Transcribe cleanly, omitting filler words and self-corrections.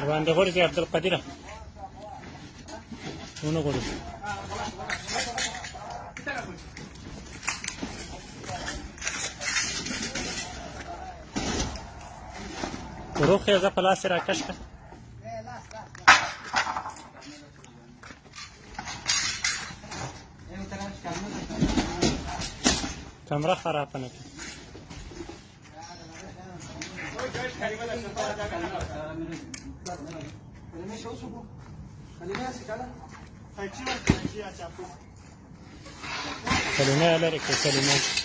باندې غورځي عبدالقدیره ونه غورځي روخ یې زه په لاس یې راکش کړه کمره خرابه نه کړي کلمه لري که کلمه